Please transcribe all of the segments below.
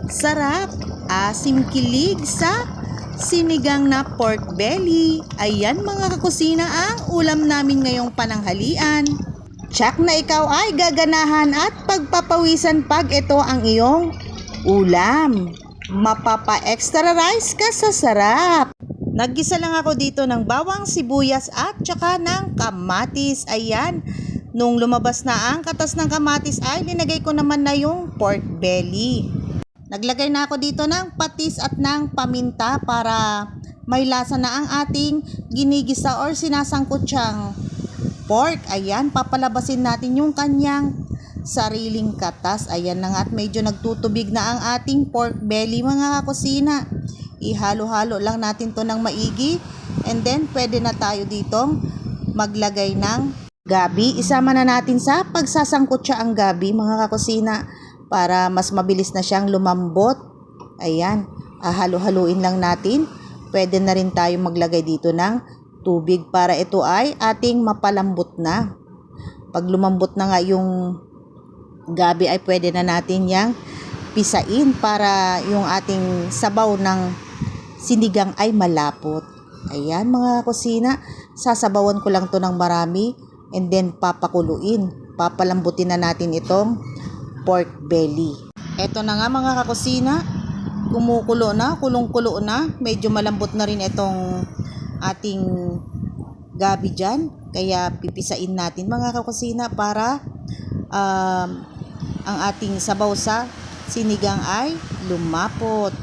Sarap! Asim kilig sa sinigang na pork belly. Ayan mga kakusina ang ulam namin ngayong pananghalian. Tsak na ikaw ay gaganahan at pagpapawisan pag ito ang iyong ulam. Mapapa-extra rice ka sa sarap. Naggisa lang ako dito ng bawang, sibuyas at tsaka ng kamatis. Ayan, nung lumabas na ang katas ng kamatis ay linagay ko naman na yung pork belly. Naglagay na ako dito ng patis at ng paminta para may lasa na ang ating ginigisa or sinasangkutsang pork. Ayan, papalabasin natin yung kanyang sariling katas. Ayan na nga at medyo nagtutubig na ang ating pork belly mga kakusina. Ihalo-halo lang natin to ng maigi and then pwede na tayo ditong maglagay ng gabi. Isama na natin sa pagsasangkutsa ang gabi mga kakusina para mas mabilis na siyang lumambot. Ayan, halo-haluin lang natin. Pwede na rin tayo maglagay dito ng tubig para ito ay ating mapalambot na. Pag lumambot na nga yung gabi ay pwede na natin yang pisain para yung ating sabaw ng sinigang ay malapot. Ayan mga kusina, sasabawan ko lang to ng marami and then papakuluin. Papalambutin na natin itong pork belly. Ito na nga mga kakusina, kumukulo na, kulong-kulo na. Medyo malambot na rin itong ating gabi dyan. Kaya pipisain natin mga kakusina para ang ating sabaw sa sinigang ay lumapot.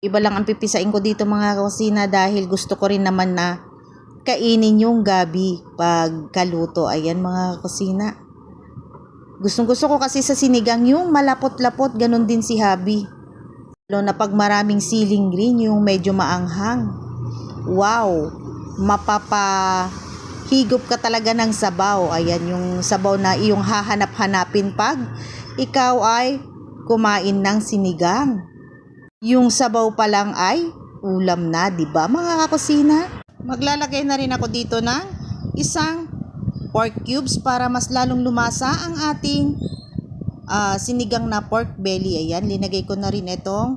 Iba lang ang pipisain ko dito mga kakusina dahil gusto ko rin naman na kainin yung gabi pag kaluto. Ayan mga kakusina. Gustong-gusto ko kasi sa sinigang yung malapot-lapot, ganun din si Habi. Lalo na pag maraming siling green, yung medyo maanghang. Wow! Mapapahigop ka talaga ng sabaw. Ayan yung sabaw na iyong hahanap-hanapin pag ikaw ay kumain ng sinigang. Yung sabaw pa lang ay ulam na, di ba mga kakusina? Maglalagay na rin ako dito ng isang pork cubes para mas lalong lumasa ang ating sinigang na pork belly. Ayan, linagay ko na rin itong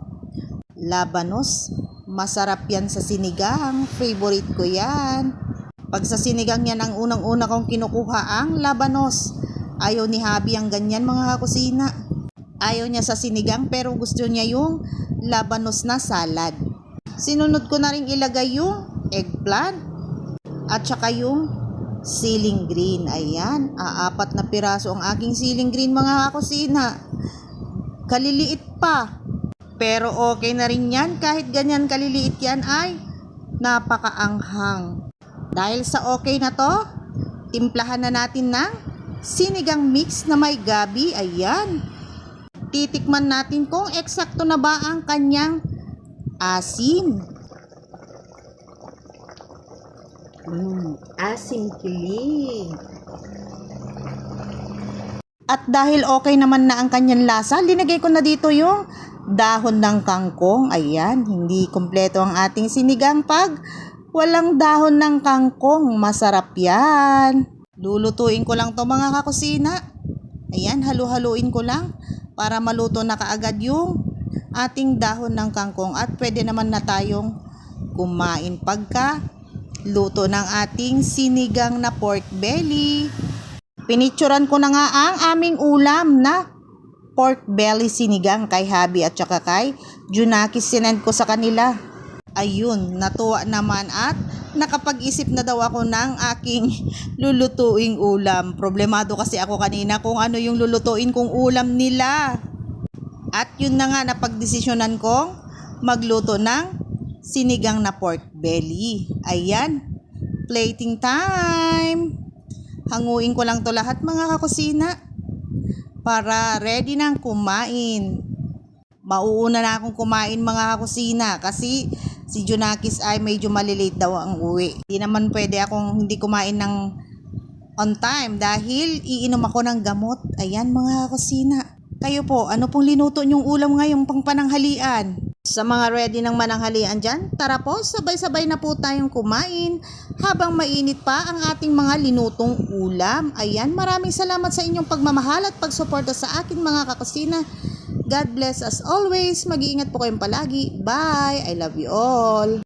labanos. Masarap yan sa sinigang. Favorite ko yan. Pag sa sinigang yan, ang unang-una kong kinukuha ang labanos. Ayaw ni Habi ang ganyan mga kakusina. Ayaw niya sa sinigang pero gusto niya yung labanos na salad. Sinunod ko na rin ilagay yung eggplant at saka yung siling green. Ayan, 4 na piraso ang aking siling green mga kakusina. Kaliliit pa. Pero okay na rin yan. Kahit ganyan kaliliit yan ay napakaanghang. Dahil sa okay na to, timplahan na natin ng sinigang mix na may gabi. Ayan. Titikman natin kung eksakto na ba ang kanyang asim. Asim kilig. At dahil okay naman na ang kanyang lasa, linagay ko na dito yung dahon ng kangkong. Ayan, hindi kompleto ang ating sinigang pag walang dahon ng kangkong. Masarap yan. Lulutuin ko lang to mga kakusina. Ayan, halu-haluin ko lang para maluto na kaagad yung ating dahon ng kangkong. At pwede naman na tayong kumain pagka luto ng ating sinigang na pork belly. Pinicturan ko na nga ang aming ulam na pork belly sinigang kay Habi at saka kay Junakis. Sinend ko sa kanila. Ayun, natuwa naman at nakapag-isip na daw ako ng aking lulutuing ulam. Problemado kasi ako kanina kung ano yung lulutuin kong ulam nila. At yun na nga, napagdesisyonan kong magluto ng sinigang na pork belly. Ayan, plating time. Hanguin ko lang to lahat mga kakusina para ready nang kumain. Mauuna na akong kumain mga kakusina kasi si Junakis ay medyo malilate daw ang uwi. Hindi naman pwede akong hindi kumain ng on time dahil iinom ako ng gamot. Ayan mga kakusina. Kayo po, ano pong linuto nyong ulam ngayong pangpananghalian? Sa mga ready ng mananghalian dyan, tara po, sabay-sabay na po tayong kumain habang mainit pa ang ating mga linutong ulam. Ayan, maraming salamat sa inyong pagmamahal at pagsuporta sa akin mga kakusina. God bless as always. Mag-iingat po kayong palagi. Bye! I love you all.